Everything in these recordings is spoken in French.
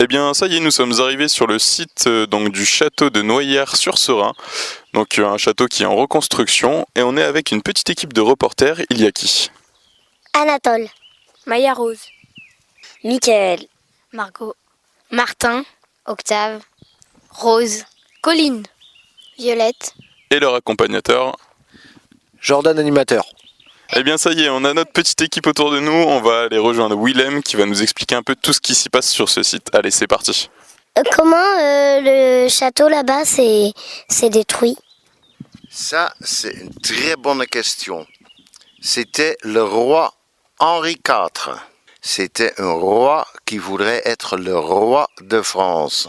Eh bien, ça y est, nous sommes arrivés sur le site donc du château de Noyères-sur-Serein. Donc un château qui est en reconstruction et on est avec une petite équipe de reporters. Il y a qui? Anatole, Maya Rose, Michael, Margot, Martin, Octave, Rose, Colline, Violette. Et leur accompagnateur. Jordan animateur. Eh bien ça y est, on a notre petite équipe autour de nous. On va aller rejoindre Willem qui va nous expliquer un peu tout ce qui s'y passe sur ce site. Allez, c'est parti. Comment le château là-bas s'est détruit? Ça, c'est une très bonne question. C'était le roi Henri IV. C'était un roi qui voudrait être le roi de France.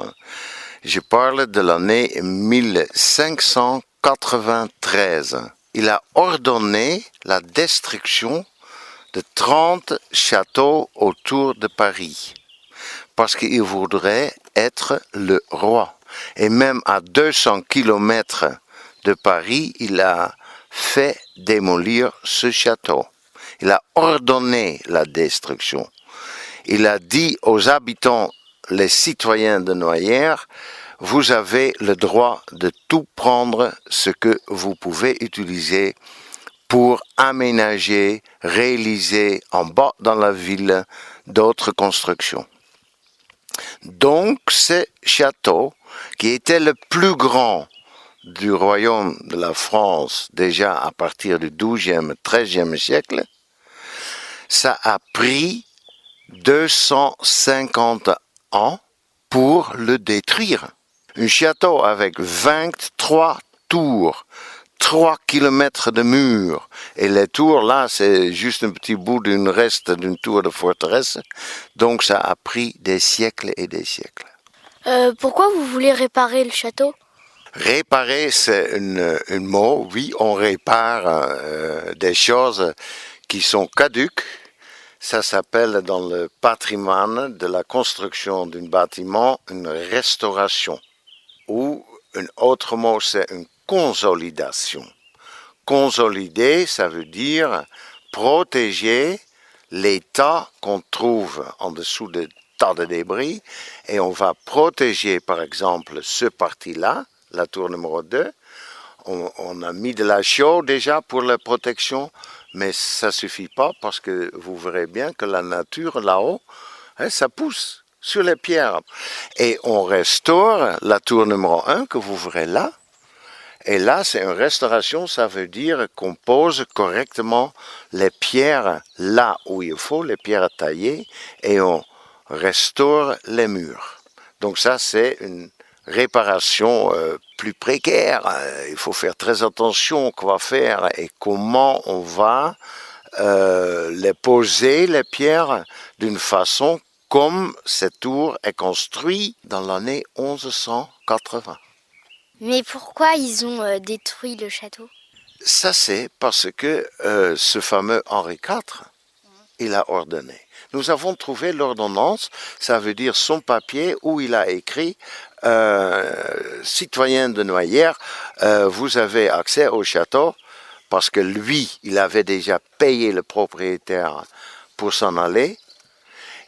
Je parle de l'année 1593. Il a ordonné la destruction de 30 châteaux autour de Paris parce qu'il voudrait être le roi. Et même à 200 kilomètres de Paris, il a fait démolir ce château. Il a ordonné la destruction. Il a dit aux habitants, les citoyens de Noyères, vous avez le droit de tout prendre ce que vous pouvez utiliser pour aménager, réaliser en bas dans la ville d'autres constructions. Donc, ce château, qui était le plus grand du royaume de la France, déjà à partir du XIIe, XIIIe siècle, ça a pris 250 ans pour le détruire. Un château avec 23 tours, 3 kilomètres de murs. Et les tours, là, c'est juste un petit bout d'une reste d'une tour de forteresse. Donc ça a pris des siècles et des siècles. pourquoi vous voulez réparer le château? Réparer, c'est un mot. Oui, on répare des choses qui sont caduques. Ça s'appelle dans le patrimoine de la construction d'un bâtiment une restauration. Ou un autre mot, c'est une consolidation. Consolider, ça veut dire protéger l'état qu'on trouve en dessous de tas de débris et on va protéger par exemple ce parti-là, la tour numéro 2. On a mis de la chaux déjà pour la protection, mais ça ne suffit pas parce que vous verrez bien que la nature là-haut, ça pousse sur les pierres. Et on restaure la tour numéro 1 que vous verrez là. Et là, c'est une restauration, ça veut dire qu'on pose correctement les pierres là où il faut, les pierres taillées, et on restaure les murs. Donc ça, c'est une réparation plus précaire. Il faut faire très attention quoi faire et comment on va les poser, les pierres, d'une façon comme cette tour est construite dans l'année 1180. Mais pourquoi ils ont détruit le château? Ça, c'est parce que ce fameux Henri IV, il a ordonné. Nous avons trouvé l'ordonnance, ça veut dire son papier où il a écrit citoyen de Noyères, vous avez accès au château parce que lui, il avait déjà payé le propriétaire pour s'en aller.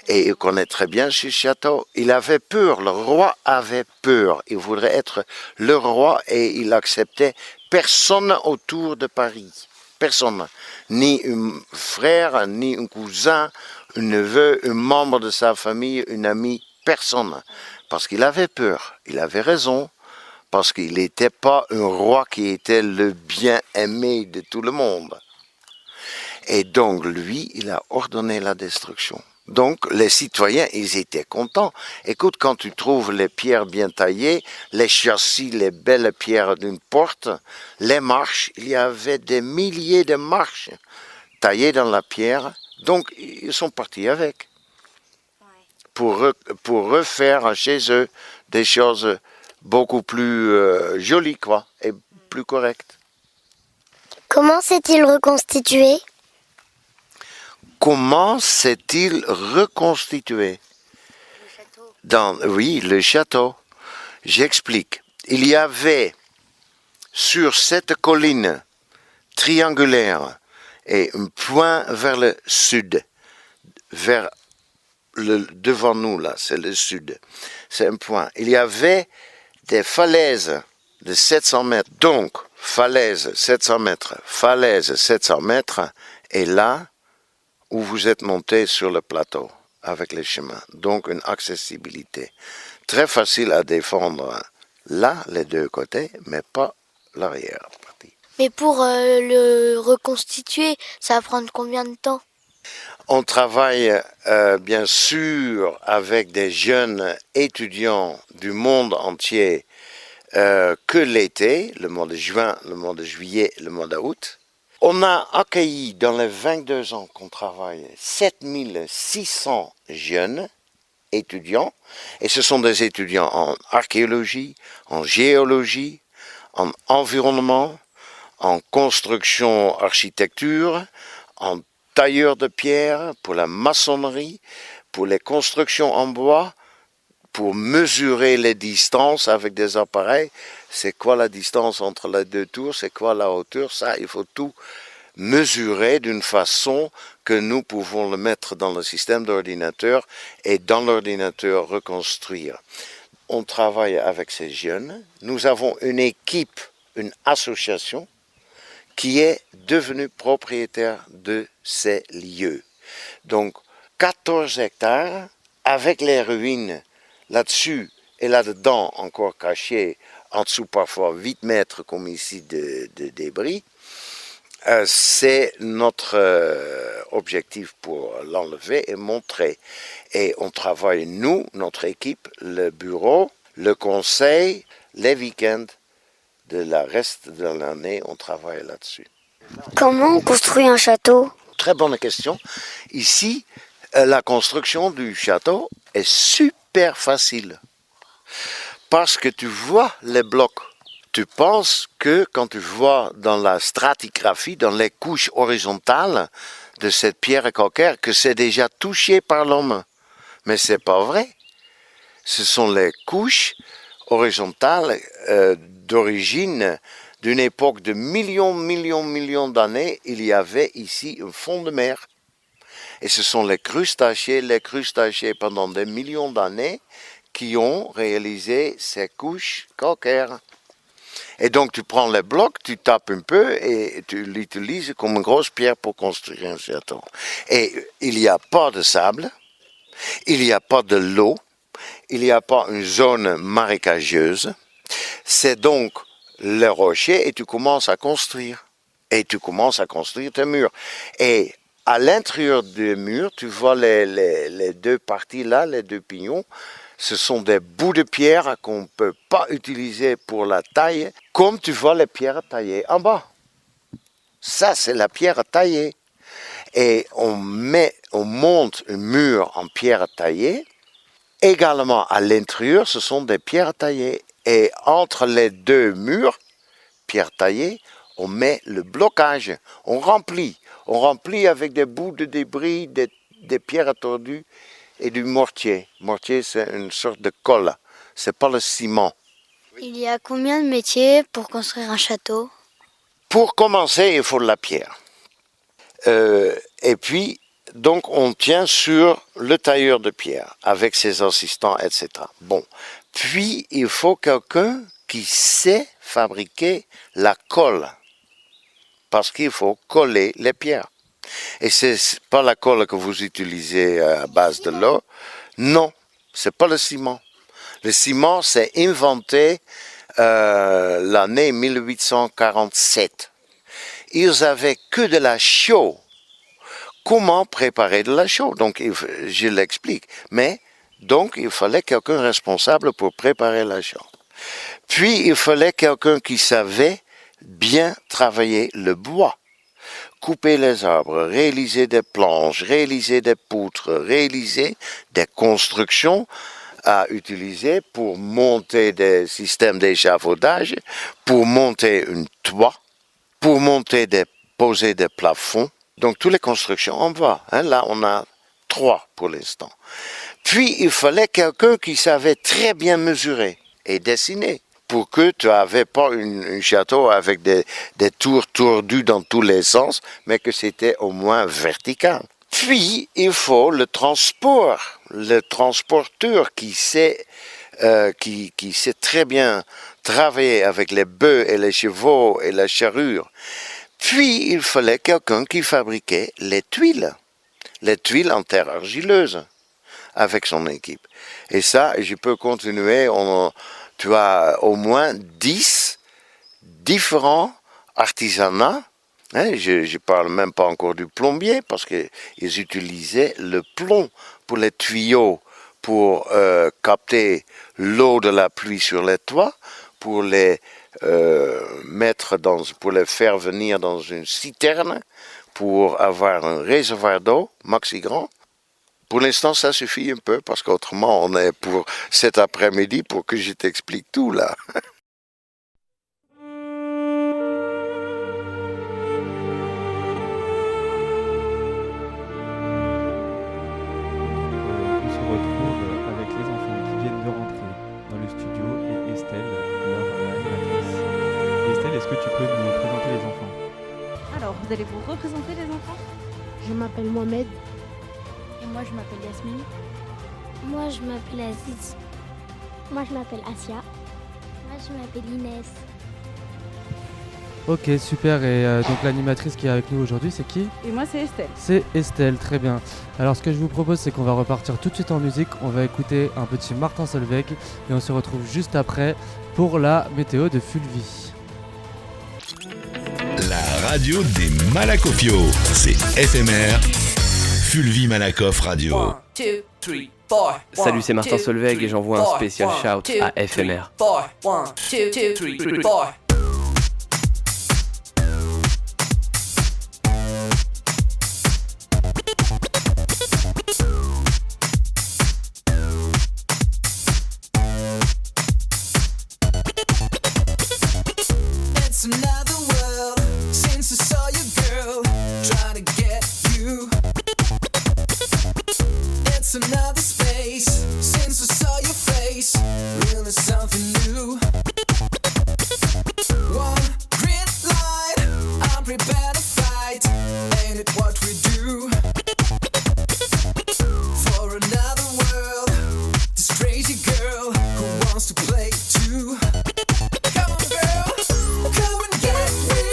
Et il connaît très bien ce château. Il avait peur, le roi avait peur. Il voudrait être le roi et il acceptait personne autour de Paris. Personne. Ni un frère, ni un cousin, un neveu, un membre de sa famille, un ami, personne. Parce qu'il avait peur. Il avait raison. Parce qu'il n'était pas un roi qui était le bien-aimé de tout le monde. Et donc, lui, il a ordonné la destruction. Donc, les citoyens, ils étaient contents. Écoute, quand tu trouves les pierres bien taillées, les châssis, les belles pierres d'une porte, les marches, il y avait des milliers de marches taillées dans la pierre. Donc, ils sont partis avec. Pour refaire chez eux des choses beaucoup plus jolies, quoi, et plus correctes. Comment s'est-il reconstitué? Comment s'est-il reconstitué? Oui, le château. J'explique. Il y avait sur cette colline triangulaire et un point vers le sud, vers devant nous, là, c'est le sud. C'est un point. Il y avait des falaises de 700 mètres. Donc, falaise 700 mètres, falaise 700 mètres, et là où vous êtes monté sur le plateau avec les chemins. Donc, une accessibilité très facile à défendre là, les deux côtés, mais pas l'arrière partie. Mais pour le reconstituer, ça va prendre combien de temps? On travaille bien sûr avec des jeunes étudiants du monde entier que l'été, le mois de juin, le mois de juillet, le mois d'août. On a accueilli dans les 22 ans qu'on travaille 7600 jeunes étudiants, et ce sont des étudiants en archéologie, en géologie, en environnement, en construction architecture, en tailleur de pierre, pour la maçonnerie, pour les constructions en bois, pour mesurer les distances avec des appareils. C'est quoi la distance entre les deux tours, c'est quoi la hauteur, ça, il faut tout mesurer d'une façon que nous pouvons le mettre dans le système d'ordinateur et dans l'ordinateur reconstruire. On travaille avec ces jeunes. Nous avons une équipe, une association qui est devenue propriétaire de ces lieux. Donc 14 hectares avec les ruines là-dessus et là-dedans encore cachées, en dessous parfois 8 mètres comme ici de débris. C'est notre objectif pour l'enlever et montrer. Et on travaille, nous, notre équipe, le bureau, le conseil, les week-ends, de la reste de l'année, on travaille là-dessus. Comment on construit un château? Très bonne question. Ici, la construction du château est super facile. Parce que tu vois les blocs. Tu penses que quand tu vois dans la stratigraphie, dans les couches horizontales de cette pierre calcaire, que c'est déjà touché par l'homme. Mais c'est pas vrai. Ce sont les couches horizontales d'origine d'une époque de millions d'années. Il y avait ici un fond de mer. Et ce sont les crustacés pendant des millions d'années qui ont réalisé ces couches calcaires. Et donc tu prends les blocs, tu tapes un peu et tu l'utilises comme une grosse pierre pour construire un château. Et il n'y a pas de sable, il n'y a pas de l'eau, il n'y a pas une zone marécageuse. C'est donc les rochers et tu commences à construire. Et tu commences à construire tes murs. Et à l'intérieur des murs, tu vois les deux parties là, les deux pignons. Ce sont des bouts de pierre qu'on ne peut pas utiliser pour la taille, comme tu vois les pierres taillées en bas. Ça, c'est la pierre taillée. Et on monte un mur en pierre taillée. Également, à l'intérieur, ce sont des pierres taillées. Et entre les deux murs, pierre taillée, on met le blocage. On remplit avec des bouts de débris, des pierres tordues, et du mortier. Mortier, c'est une sorte de colle. C'est pas le ciment. Il y a combien de métiers pour construire un château? Pour commencer, il faut de la pierre. Et puis, donc, on tient sur le tailleur de pierre avec ses assistants, etc. Bon. Puis, il faut quelqu'un qui sait fabriquer la colle. Parce qu'il faut coller les pierres. Et c'est pas la colle que vous utilisez à base de l'eau. Non, c'est pas le ciment. Le ciment, c'est inventé l'année 1847. Ils avaient que de la chaux. Comment préparer de la chaux? Donc, je l'explique. Mais, donc, il fallait quelqu'un responsable pour préparer la chaux. Puis, il fallait quelqu'un qui savait bien travailler le bois. Couper les arbres, réaliser des planches, réaliser des poutres, réaliser des constructions à utiliser pour monter des systèmes d'échafaudage, pour monter un toit, pour poser des plafonds. Donc, toutes les constructions en bois. Là, on a 3 pour l'instant. Puis, il fallait quelqu'un qui savait très bien mesurer et dessiner, pour que tu n'avais pas un château avec des tours tordues dans tous les sens, mais que c'était au moins vertical. Puis, il faut le transporteur qui sait très bien travailler avec les bœufs et les chevaux et la charrure. Puis, il fallait quelqu'un qui fabriquait les tuiles en terre argileuse, avec son équipe. Et ça, je peux continuer, tu as au moins 10 différents artisanats. Je ne parle même pas encore du plombier, parce qu'ils utilisaient le plomb pour les tuyaux, pour capter l'eau de la pluie sur les toits, pour les pour les faire venir dans une citerne, pour avoir un réservoir d'eau maxi grand. Pour l'instant, ça suffit un peu, parce qu'autrement, on est pour cet après-midi pour que je t'explique tout là. On se retrouve avec les enfants qui viennent de rentrer dans le studio et Estelle, leur animatrice. Estelle, est-ce que tu peux nous présenter les enfants? Alors, vous allez vous représenter les enfants? Je m'appelle Mohamed. Et moi, je m'appelle Yasmine. Moi, je m'appelle Aziz. Moi, je m'appelle Asia. Moi, je m'appelle Inès. Ok, super. Et donc l'animatrice qui est avec nous aujourd'hui, c'est qui? Et moi, c'est Estelle. C'est Estelle, très bien. Alors ce que je vous propose, c'est qu'on va repartir tout de suite en musique. On va écouter un petit Martin Solveig et on se retrouve juste après pour la météo de Fulvi. La radio des Malakofios, c'est FMR, Fulvi Malakoff Radio. 1, 2, 3, 4. Salut, c'est Martin Solveig et j'envoie un spécial shout à FMR. 1, 2, 3, 4. It's another world since I saw you, girl. Trying to get you. It's another space since I saw your face. Really something new. One green light, I'm prepared to fight. Ain't it what we do? For another world, this crazy girl who wants to play too. Come on, girl. Come and get me,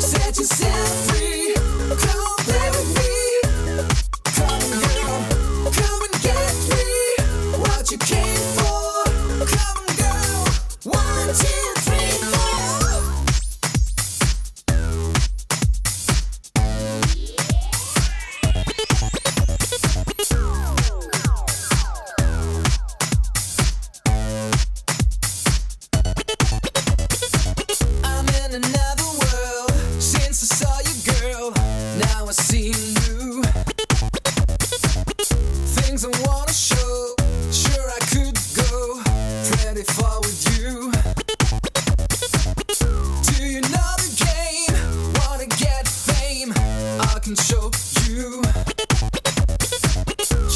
set yourself free. Come on, play with me. Come on, girl, come and get me. What you came for. Come on, girl. 1, 2, 3, 4. I'm in another world since I saw you, girl. Now I see you. Things I wanna show. Sure, I could go pretty far with you. Do you know the game? Wanna get fame? I can show you.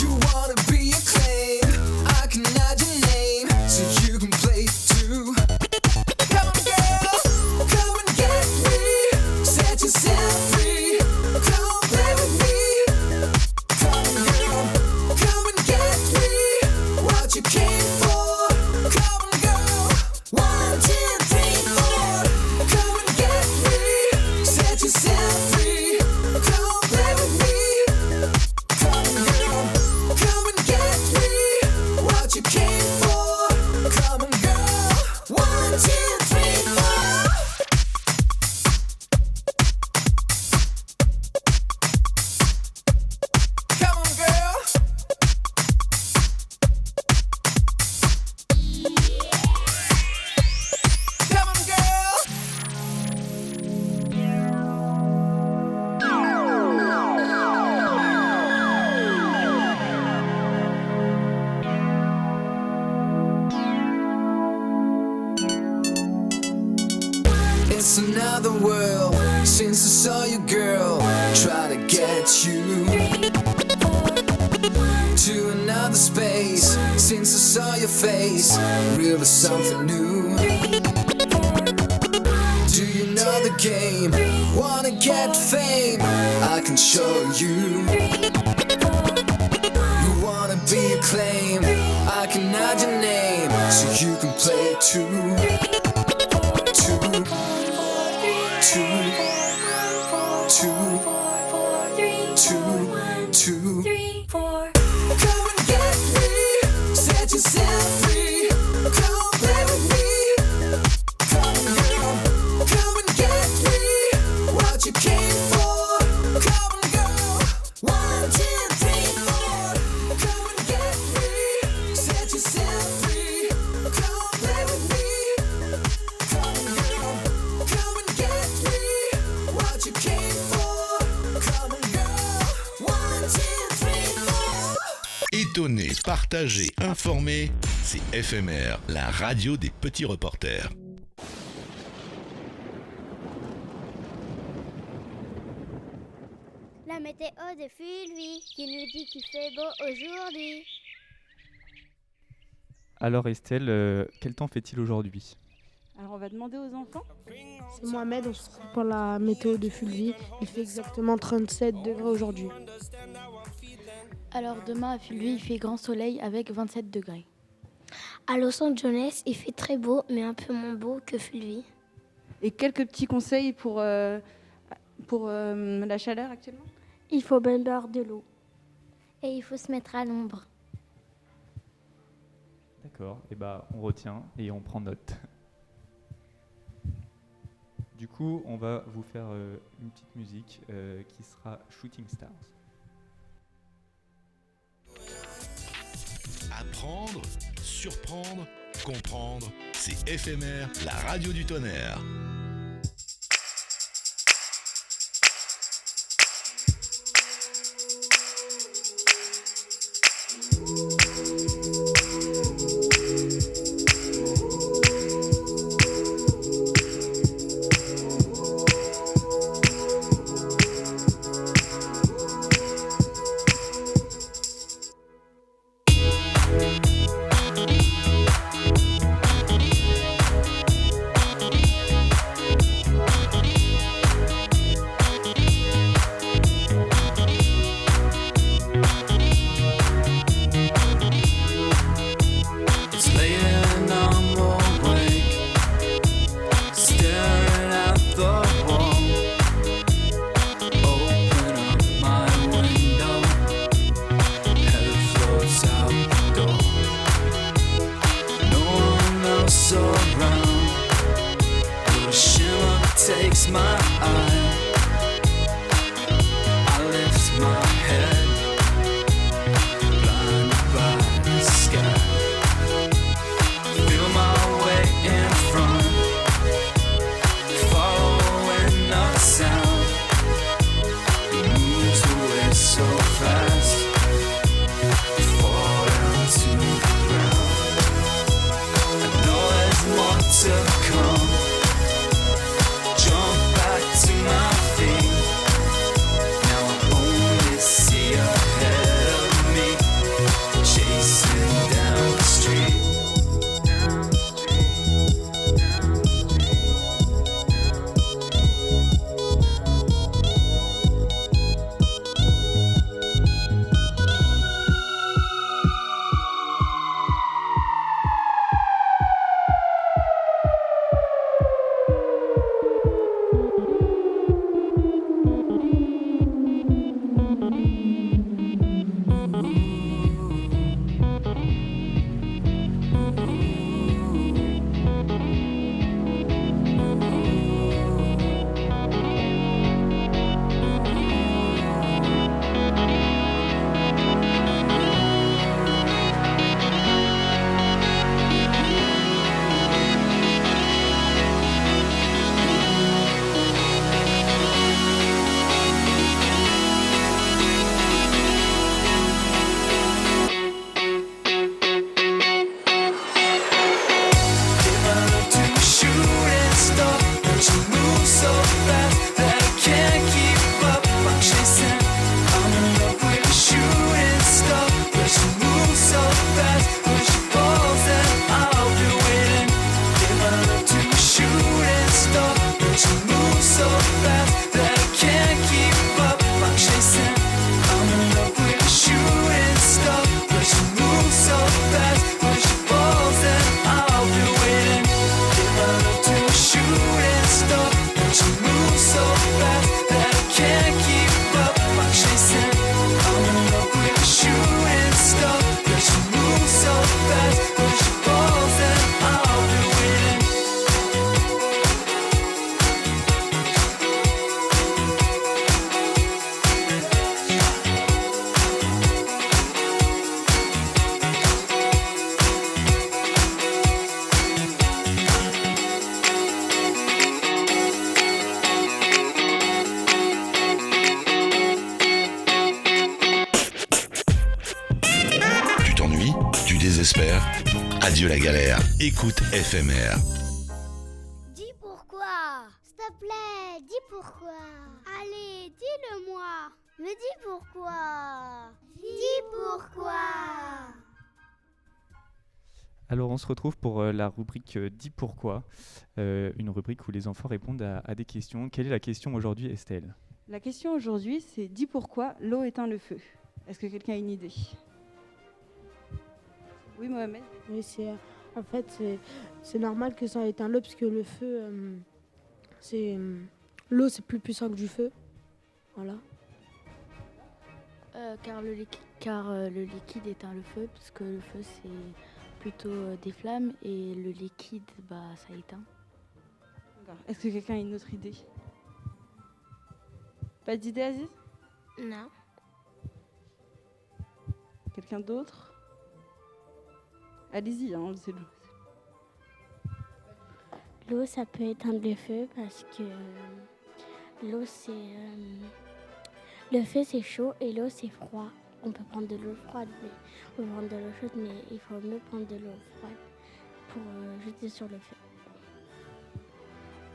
You wanna be acclaimed? I can add your name so you can play too. Come on, girl, come and get me. Set yourself free. Come on, play with me. Come on, girl, come and get me. What you came for. Come on, girl. 1, 2, 3, 4. Come and get me. Set yourself free. Come on, play with me. Come on, girl, come and get me. What you came for. Come on, girl. 1, 2, 3, 4. Come on, girl. Come on, girl. It's another world since I saw you, girl. Try to get you to another space since I saw your face. Really something new. Do you know the game? Wanna get fame? I can show you. so you can play too. Two, two, three, four. Come and get me, set yourself free. Come on, play with me. Come on, girl, come and get me. What you came for. Come on, girl. 1, 2, 3, 4. Come and get me, set yourself free. Come on, play with me. Come on, girl, come and get me. What you came for. Come on, girl. 1, 2, 3, 4. Étonné, partagé, informé, c'est FMR, la radio des petits reporters. La météo de Fulvi qui nous dit qu'il fait beau aujourd'hui. Alors Estelle, quel temps fait-il aujourd'hui? Alors on va demander aux enfants. C'est Mohamed, on se retrouve pour la météo de Fulvi. Il fait exactement 37 degrés aujourd'hui. Alors demain à Fulvi, il fait grand soleil avec 27 degrés. À Los Angeles, il fait très beau, mais un peu moins beau que Fulvi. Et quelques petits conseils pour la chaleur actuellement. Il faut bien boire de l'eau. Et il faut se mettre à l'ombre. D'accord, et on retient et on prend note. Du coup, on va vous faire une petite musique qui sera Shooting Stars. Apprendre, surprendre, comprendre, c'est FMR, la radio du tonnerre. Radio La Galère. Écoute FMR. Dis pourquoi. S'il te plaît, dis pourquoi. Allez, dis-le-moi. Me dis pourquoi. Dis pourquoi. Alors on se retrouve pour la rubrique Dis pourquoi, une rubrique où les enfants répondent à des questions. Quelle est la question aujourd'hui, Estelle ? La question aujourd'hui, c'est dis pourquoi l'eau éteint le feu. Est-ce que quelqu'un a une idée? Oui, Mohamed. Oui, en fait, c'est normal que ça éteint l'eau, parce que le feu, l'eau, c'est plus puissant que du feu. Voilà. Car le liquide éteint le feu, parce que le feu, c'est plutôt des flammes, et le liquide, ça éteint. D'accord. Est-ce que quelqu'un a une autre idée? Pas d'idée, Aziz? Non. Quelqu'un d'autre? Allez-y, c'est l'eau. L'eau, ça peut éteindre le feu parce que l'eau, c'est... le feu, c'est chaud et l'eau, c'est froid. On peut prendre de l'eau froide, mais on peut prendre de l'eau chaude, mais il faut mieux prendre de l'eau froide pour jeter sur le feu.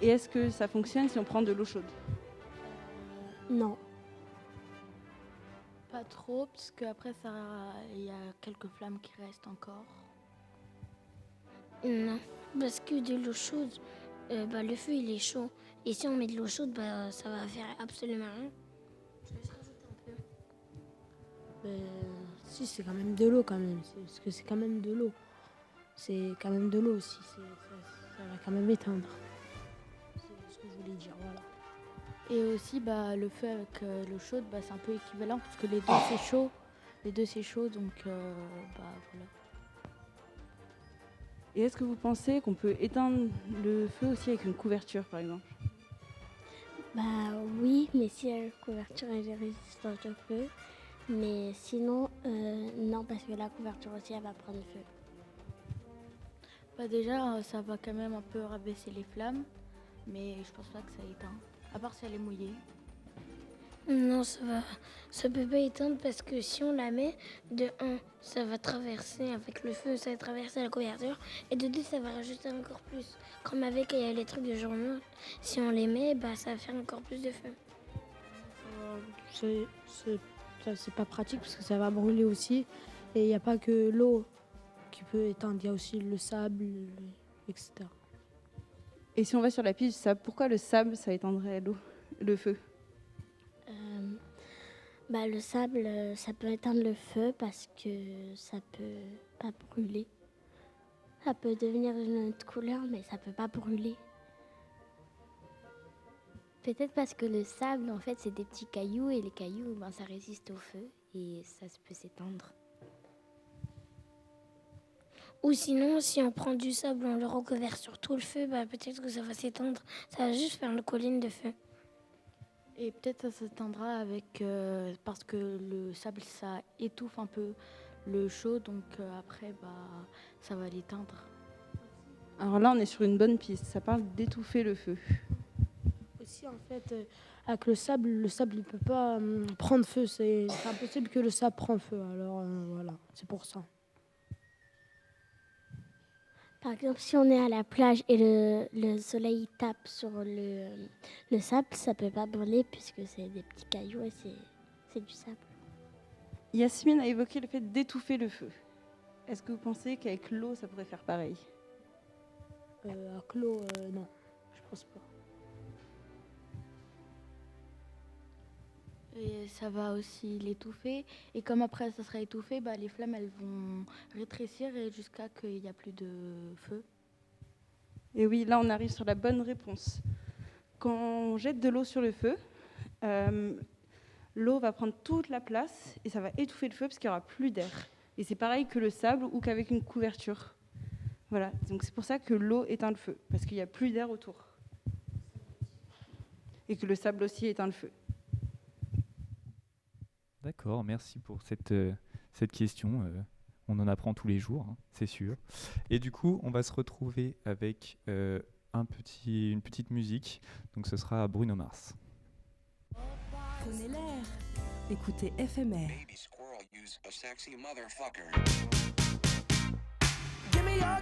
Et est-ce que ça fonctionne si on prend de l'eau chaude? Non. Pas trop, parce qu'après, il y a quelques flammes qui restent encore. Non, parce que de l'eau chaude, le feu, il est chaud. Et si on met de l'eau chaude, ça va faire absolument rien. Je vais juste rajouter un peu. Si, c'est quand même de l'eau, quand même. Parce que c'est quand même de l'eau. C'est quand même de l'eau aussi. Ça va quand même éteindre. C'est ce que je voulais dire, voilà. Et aussi, le feu avec l'eau chaude, c'est un peu équivalent, parce que les deux, c'est chaud. Les deux, c'est chaud, donc voilà. Et est-ce que vous pensez qu'on peut éteindre le feu aussi avec une couverture, par exemple? Oui, mais si la couverture est résistante au feu. Mais sinon, non, parce que la couverture aussi, elle va prendre feu. Déjà, ça va quand même un peu rabaisser les flammes, mais je pense pas que ça éteint. À part si elle est mouillée. Non, ça peut pas éteindre parce que si on la met, de 1, ça va traverser avec le feu, ça va traverser la couverture, et de 2, ça va rajouter encore plus. Comme avec les trucs de journaux, si on les met, ça va faire encore plus de feu. C'est pas pratique parce que ça va brûler aussi, et il n'y a pas que l'eau qui peut éteindre, il y a aussi le sable, etc. Et si on va sur la piste du sable, pourquoi le sable, ça éteindrait le feu? Le sable, ça peut éteindre le feu parce que ça peut pas brûler. Ça peut devenir d'une autre couleur, mais ça peut pas brûler. Peut-être parce que le sable, en fait, c'est des petits cailloux et les cailloux, ça résiste au feu et ça peut s'éteindre. Ou sinon, si on prend du sable, on le recouvert sur tout le feu, peut-être que ça va s'éteindre. Ça va juste faire une colline de feu. Et peut-être ça s'éteindra parce que le sable, ça étouffe un peu le chaud, donc après, ça va l'éteindre. Alors là, on est sur une bonne piste. Ça parle d'étouffer le feu. Aussi, en fait, avec le sable, il peut pas prendre feu. C'est impossible que le sable prenne feu. Alors voilà, c'est pour ça. Par exemple, si on est à la plage et le soleil tape sur le sable, ça peut pas brûler puisque c'est des petits cailloux et c'est du sable. Yasmine a évoqué le fait d'étouffer le feu. Est-ce que vous pensez qu'avec l'eau, ça pourrait faire pareil? Avec l'eau, non, je pense pas. Et ça va aussi l'étouffer. Et comme après ça sera étouffé, les flammes elles vont rétrécir et jusqu'à qu'il n'y a plus de feu. Et oui, là on arrive sur la bonne réponse. Quand on jette de l'eau sur le feu, l'eau va prendre toute la place et ça va étouffer le feu parce qu'il n'y aura plus d'air. Et c'est pareil que le sable ou qu'avec une couverture. Voilà, donc c'est pour ça que l'eau éteint le feu, parce qu'il n'y a plus d'air autour. Et que le sable aussi éteint le feu. D'accord, merci pour cette question. On en apprend tous les jours, c'est sûr. Et du coup, on va se retrouver avec une petite musique. Donc ce sera Bruno Mars. Prenez l'air. Écoutez FMR. Give me your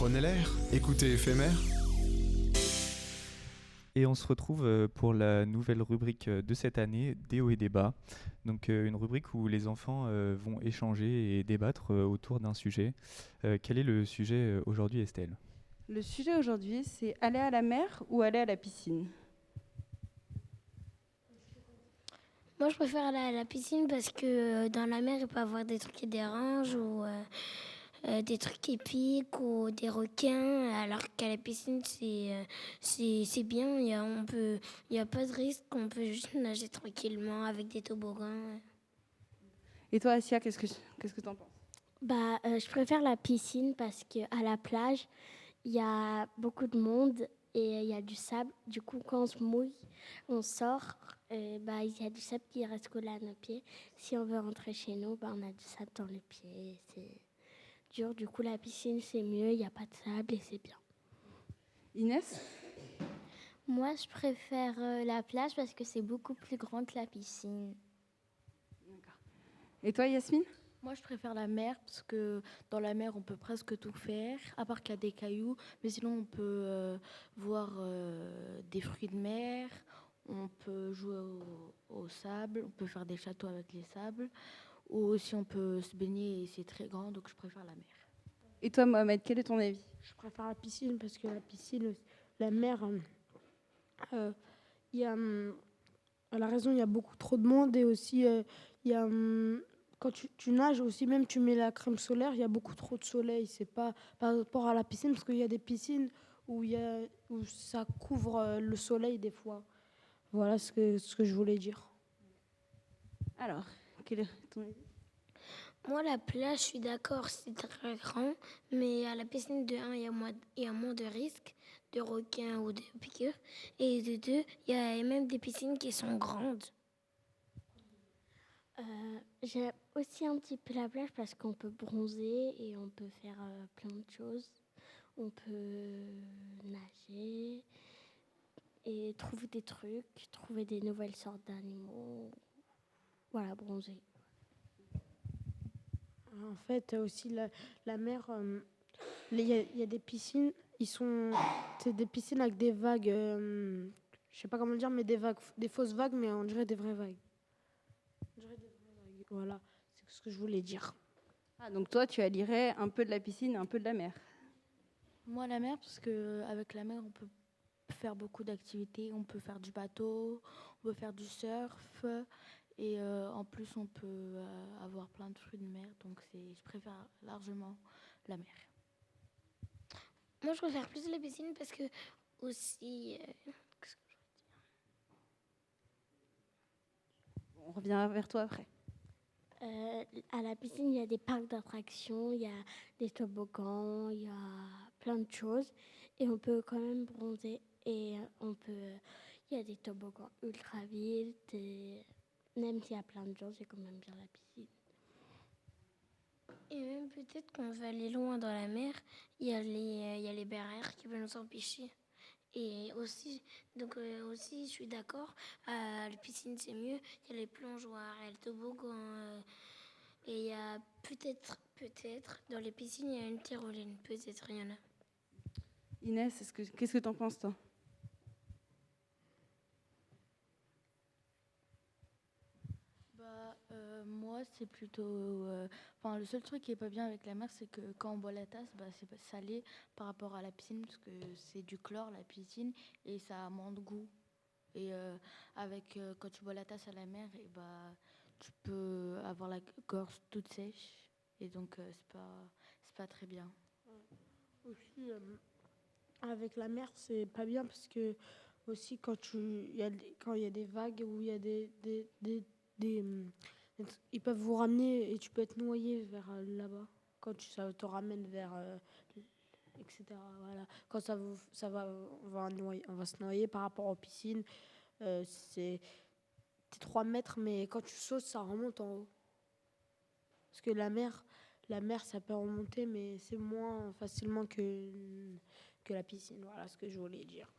Prenez l'air, écoutez éphémère. Et on se retrouve pour la nouvelle rubrique de cette année, Des hauts et des bas. Donc une rubrique où les enfants vont échanger et débattre autour d'un sujet. Quel est le sujet aujourd'hui, Estelle ? Le sujet aujourd'hui, c'est aller à la mer ou aller à la piscine. Moi, je préfère aller à la piscine parce que dans la mer, il peut y avoir des trucs qui dérangent ou des trucs qui piquent ou des requins. Alors qu'à la piscine, c'est bien. Il y a pas de risque. On peut juste nager tranquillement avec des toboggans. Et toi, Asia, qu'est-ce que tu en penses ? Je préfère la piscine parce qu'à la plage, il y a beaucoup de monde et il y a du sable. Du coup, quand on se mouille, on sort. Il y a du sable qui reste collé à nos pieds. Si on veut rentrer chez nous, on a du sable dans les pieds. C'est dur. Du coup, la piscine, c'est mieux. Il n'y a pas de sable et c'est bien. Inès ? Moi, je préfère la plage parce que c'est beaucoup plus grand que la piscine. Et toi, Yasmine ? Moi, je préfère la mer parce que dans la mer, on peut presque tout faire, à part qu'il y a des cailloux. Mais sinon, on peut voir des fruits de mer, on peut jouer au sable, on peut faire des châteaux avec les sables. Ou aussi, on peut se baigner et c'est très grand, donc je préfère la mer. Et toi, Mohamed, quel est ton avis ? Je préfère la piscine parce que la piscine, la mer, il y a, à la raison, il y a beaucoup trop de monde et aussi, il y a, quand tu nages aussi, même tu mets la crème solaire, il y a beaucoup trop de soleil. C'est pas par rapport à la piscine parce qu'il y a des piscines où ça couvre le soleil des fois. Voilà ce que je voulais dire. Alors, quel est ton avis ? Moi, la plage, je suis d'accord, c'est très grand. Mais à la piscine, de 1, il y a moins de risques de requins ou de piqûres. Et de 2, il y a même des piscines qui sont grandes. J'aime aussi un petit peu la plage parce qu'on peut bronzer et on peut faire plein de choses. On peut nager et trouver des trucs, trouver des nouvelles sortes d'animaux. Voilà, bronzer. En fait, aussi, la mer, il y a des piscines, c'est des piscines avec des vagues, je sais pas comment le dire, mais des fausses vagues, mais on dirait des vraies vagues. Voilà, c'est ce que je voulais dire. Ah, donc toi, tu allierais un peu de la piscine et un peu de la mer. Moi, la mer, parce qu'avec la mer, on peut faire beaucoup d'activités. On peut faire du bateau, on peut faire du surf. Et en plus, on peut avoir plein de fruits de mer. Donc, je préfère largement la mer. Moi, je préfère plus la piscine parce que aussi... qu'est-ce que je veux dire ? On revient vers toi après. À la piscine, il y a des parcs d'attractions, il y a des toboggans, il y a plein de choses. Et on peut quand même bronzer. Et il y a des toboggans ultra vite. Et même s'il y a plein de gens, c'est quand même bien la piscine. Et même peut-être qu'on va aller loin dans la mer, il y a les barrières qui veulent nous empêcher. Et aussi, aussi, je suis d'accord, la piscine c'est mieux, il y a les plongeoires, il y a le toboggan, et il y a peut-être, dans les piscines, il y a une tyrolienne, peut-être, il y en a. Inès, qu'est-ce que t'en penses, toi ? Moi, c'est plutôt... le seul truc qui est pas bien avec la mer, c'est que quand on boit la tasse, c'est pas salé par rapport à la piscine, parce que c'est du chlore, la piscine, et ça a moins de goût. Et quand tu bois la tasse à la mer, tu peux avoir la gorge toute sèche, et donc c'est pas très bien. Aussi, avec la mer, c'est pas bien parce que aussi quand il y a des vagues où il y a ils peuvent vous ramener et tu peux être noyé vers là-bas quand ça te ramène vers etc. Voilà. Quand on va se noyer par rapport aux piscines. C'est 3 mètres, mais quand tu sautes, ça remonte en haut. Parce que la mer, ça peut remonter, mais c'est moins facilement que la piscine. Voilà ce que je voulais dire.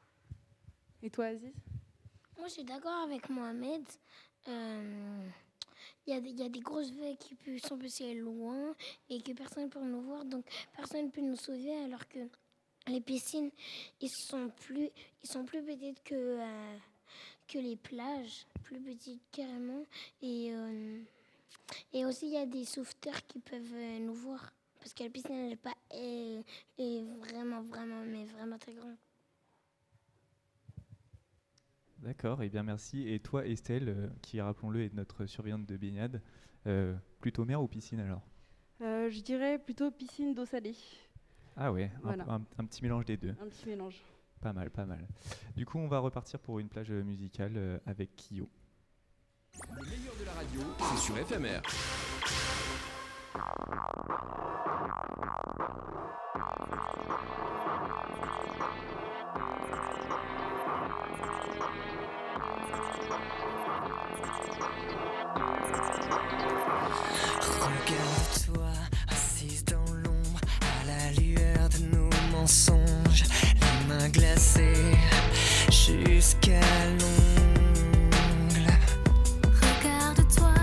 Et toi, Aziz ? Moi, je suis d'accord avec Mohamed. il y a des grosses vagues qui sont passées loin et que personne ne peut nous voir, donc personne ne peut nous sauver, alors que les piscines, ils sont plus petites que les plages, plus petites carrément. Et aussi, il y a des sauveteurs qui peuvent nous voir, parce que la piscine, elle n'est pas est vraiment, mais vraiment très grande. D'accord, et bien merci. Et toi, Estelle, qui, rappelons-le, est notre surveillante de baignade, plutôt mer ou piscine alors? Je dirais plutôt piscine d'eau salée. Ah ouais, Voilà. un petit mélange des deux. Un petit mélange. Pas mal, pas mal. Du coup, on va repartir pour une plage musicale avec Kyo. Le meilleur de la radio, c'est sur FMR. Regarde-toi, assise dans l'ombre, à la lueur de nos mensonges, les mains glacées jusqu'à l'ongle. Regarde-toi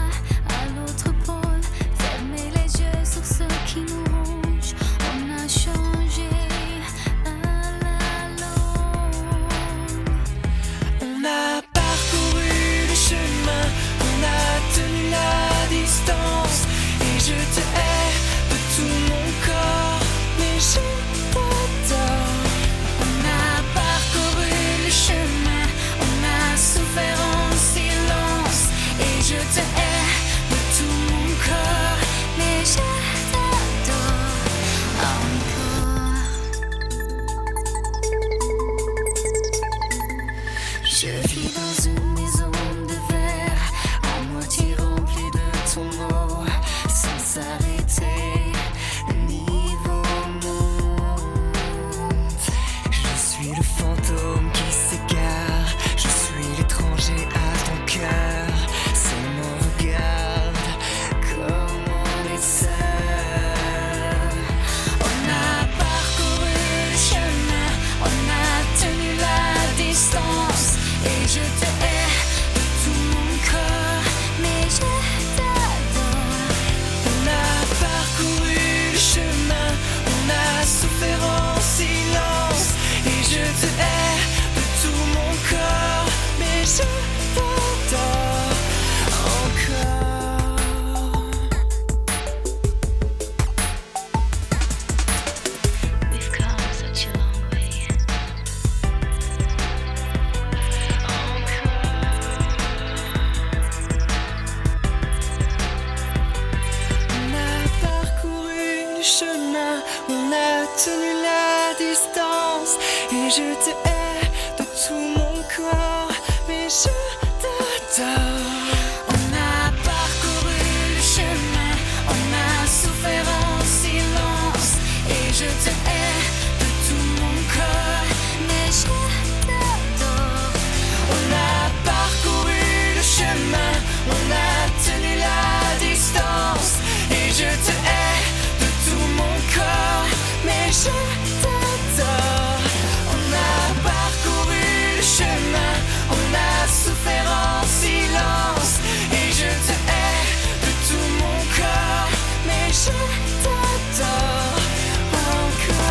à l'autre pôle, fermez les yeux sur ce qui nous ronge. On a changé à la longue. On a parcouru le chemin, on a tenu la distance. Et je te hais de tout mon corps, mais je t'adore. On a parcouru le chemin, on a souffert en silence. Et je te hais de tout mon corps, mais je t'adore encore. Je vis dans une maison de verre, à moitié remplie de ton eau, sans s'arrêter, le niveau monte. Je suis le fantôme qui s'égare, je suis l'étranger à ton cœur. Seulement regarde comme on est seul. On a parcouru le chemin, on a tenu la distance. Et je te hais de tout mon corps, mais je t'adore. On a parcouru le chemin, on a souffert en silence. Et je te hais de tout mon corps, mais je t'adore encore. We've come such a long way. On a parcouru le chemin, on a tenu la distance. Et je te hais de tout mon corps, mais je t'adore. On a parcouru le chemin, on a souffert en silence. Et je te hais de tout mon corps, mais je t'adore. On a parcouru le chemin, on a tenu la distance. Et je te hais de tout mon corps, mais je t'adore. On a parcouru le chemin, on a souffert en silence. Et je te hais de tout mon corps, mais je t'adore encore,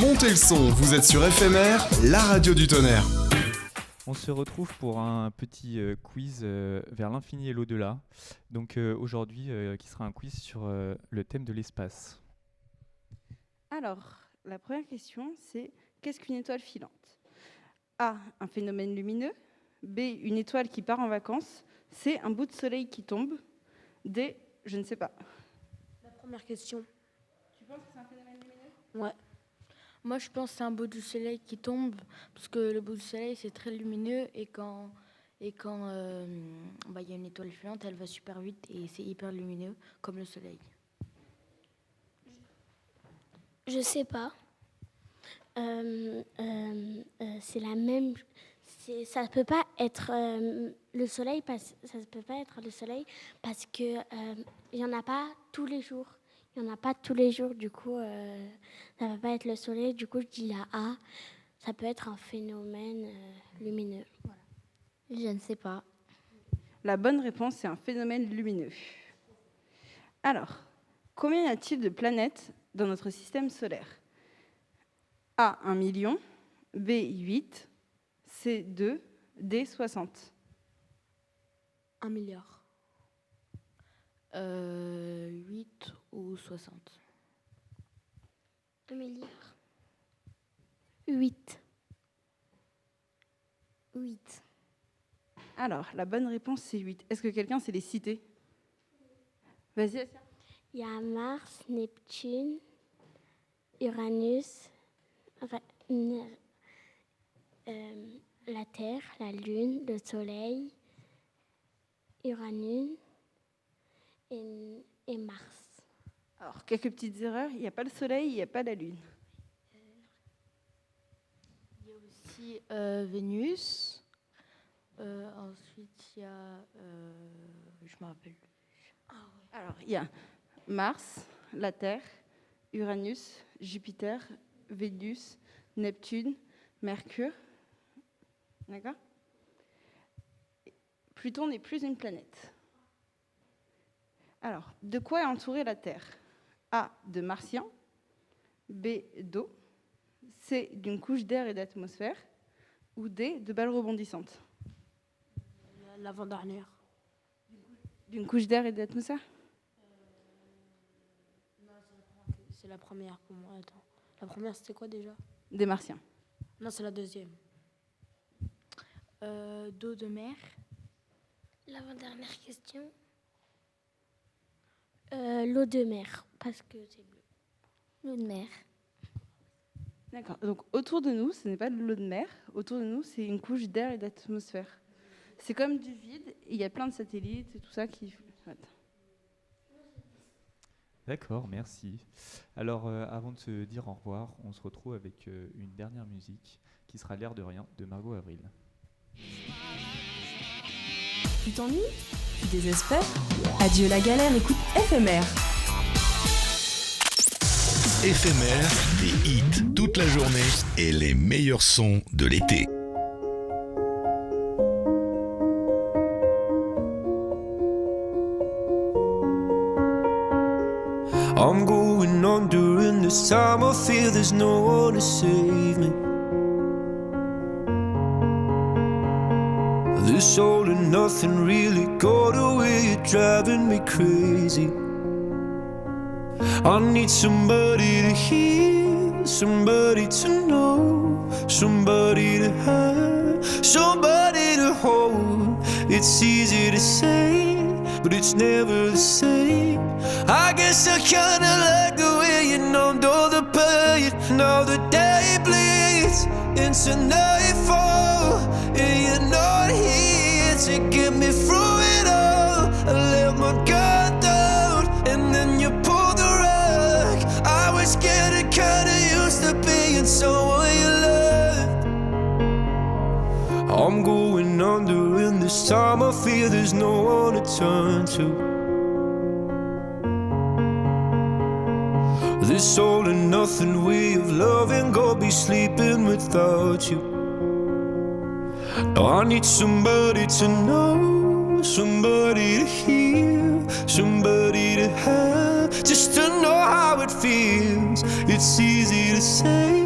Montez le son, vous êtes sur FMR, la radio du tonnerre. On se retrouve pour un petit quiz vers l'infini et l'au-delà. Donc aujourd'hui, qui sera un quiz sur le thème de l'espace. Alors, la première question, c'est qu'est-ce qu'une étoile filante? A, un phénomène lumineux. B, une étoile qui part en vacances. C, un bout de soleil qui tombe. D, je ne sais pas. La première question. Tu penses que c'est un phénomène lumineux? Ouais. Moi, je pense que c'est un bout du soleil qui tombe, parce que le bout du soleil, c'est très lumineux, et quand il y a une étoile filante, elle va super vite, et c'est hyper lumineux, comme le soleil. Je sais pas. C'est la même. ça peut pas être le soleil ça peut pas être le soleil parce que il y en a pas tous les jours. Il y en a pas tous les jours, du coup ça va pas être le soleil. Du coup, je dis la A. Ça peut être un phénomène lumineux. Voilà. Je ne sais pas. La bonne réponse, c'est un phénomène lumineux. Alors, combien y a-t-il de planètes dans notre système solaire? A, 1 million. B, 8. C, 2. D, 60. 1 milliard. 8 ou 60. 2 milliards. 8. Alors, la bonne réponse, c'est 8. Est-ce que quelqu'un sait les citer? Vas-y, Asia. Il y a Mars, Neptune, Uranus, la Terre, la Lune, le Soleil, Uranus et Mars. Alors, quelques petites erreurs. Il n'y a pas le Soleil, il n'y a pas la Lune. Il y a aussi Vénus. Ensuite, il y a... je me rappelle plus. Alors, il y a Mars, la Terre, Uranus, Jupiter, Vénus, Neptune, Mercure. D'accord? Pluton n'est plus une planète. Alors, de quoi est entourée la Terre? A, de martiens. B, d'eau. C, d'une couche d'air et d'atmosphère. Ou D, de balles rebondissantes. L'avant-dernière. D'une couche d'air et d'atmosphère? Non, c'est la première pour moi. Attends. La première, c'était quoi déjà? Des martiens. Non, c'est la deuxième. D'eau de mer. L'avant-dernière question. L'eau de mer, parce que c'est bleu. L'eau de mer. D'accord. Donc, autour de nous, ce n'est pas de l'eau de mer. Autour de nous, c'est une couche d'air et d'atmosphère. C'est comme du vide. Il y a plein de satellites et tout ça qui... D'accord, merci. Alors, avant de se dire au revoir, on se retrouve avec une dernière musique qui sera L'air de rien de Margot Avril. Tu t'ennuies? Tu désespères? Adieu la galère, écoute FMR. Éphémère, des hits toute la journée et les meilleurs sons de l'été. I'm going under and this time I feel there's no one to save me. This all and nothing really got away, you're driving me crazy. I need somebody to hear, somebody to know, somebody to have, somebody to hold. It's easy to say, but it's never the same. I guess I kinda like the way you numbed all the pain. Now the day bleeds into nightfall, and you're not here to get me through it all. I let my guard down, and then you pulled the rug. I was getting kinda used to being someone you loved. I'm going under, and this time I feel there's no one to turn to. This all and nothing way of loving, go be sleeping without you. Now I need somebody to know, somebody to hear, somebody to have, just to know how it feels. It's easy to say,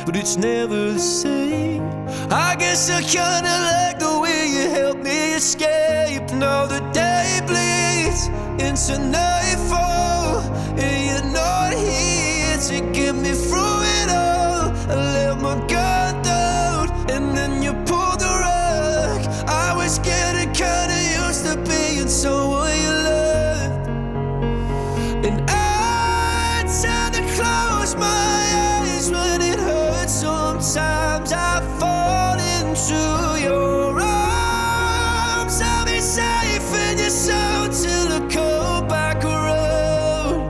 but it's never the same. I guess I kinda like the way you help me escape. Now the day bleeds into nightfall, and you're not here to get me through it all. I let my guard down, and then you pulled the rug. I was getting kinda used to being someone you loved, and I tend to close my eyes when it hurts. Sometimes I fall into your arms. I'll be safe in your soul till I come back around.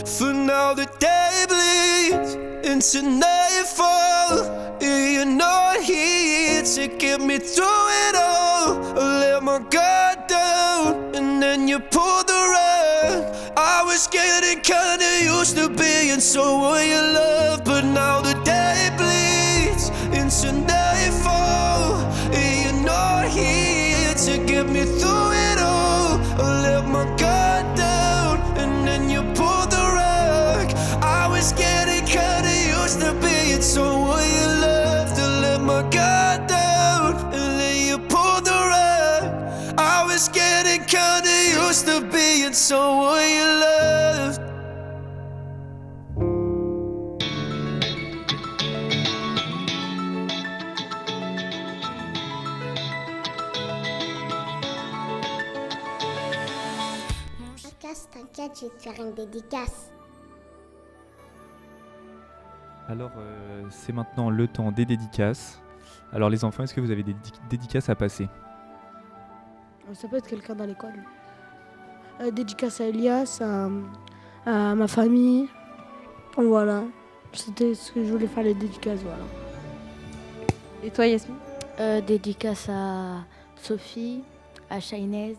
For now the day bleeds into nightfall, and you're not here to get me through it all. I let my guard down and then you pulled the rug. I was getting kinda used to being someone you love, but now the day bleeds into nightfall, and you're not here to get me through it all. I let my guard down and then you pulled the rug. I was getting kinda used to being someone you love, to let my guard down and then you pulled the rug. I was getting kinda used to being someone you loved. T'inquiète, je vais te faire une dédicace. Alors, c'est maintenant le temps des dédicaces. Alors, les enfants, est-ce que vous avez des dédicaces à passer? Ça peut être quelqu'un dans l'école. Dédicace à Elias, à ma famille. Voilà. C'était ce que je voulais faire, les dédicaces. Voilà. Et toi, Yasmine? Dédicace à Sophie, à Shainez,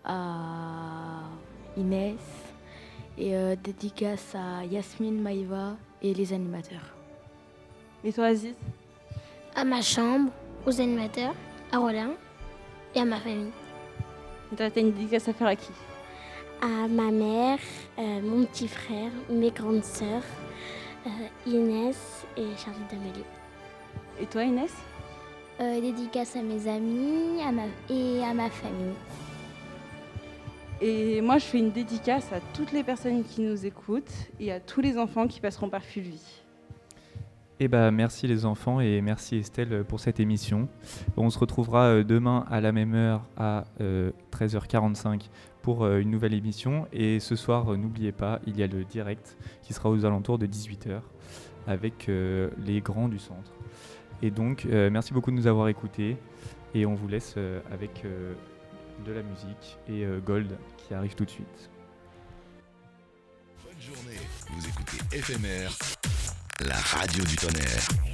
à Inès. Et dédicace à Yasmine, Maïva et les animateurs. Et toi, Aziz? À ma chambre, aux animateurs, à Roland et à ma famille. Et toi, t'as une dédicace à faire à qui? À ma mère, mon petit frère, mes grandes sœurs, Inès et Charlotte d'Amélie. Et toi, Inès? Dédicace à mes amis et à ma famille. Et moi, je fais une dédicace à toutes les personnes qui nous écoutent et à tous les enfants qui passeront par Fulvi. Eh ben, merci les enfants et merci Estelle pour cette émission. On se retrouvera demain à la même heure à 13h45 pour une nouvelle émission. Et ce soir, n'oubliez pas, il y a le direct qui sera aux alentours de 18h avec les grands du centre. Et donc, merci beaucoup de nous avoir écoutés et on vous laisse avec de la musique et Gold qui arrive tout de suite. Bonne journée, vous écoutez FMR, la radio du tonnerre.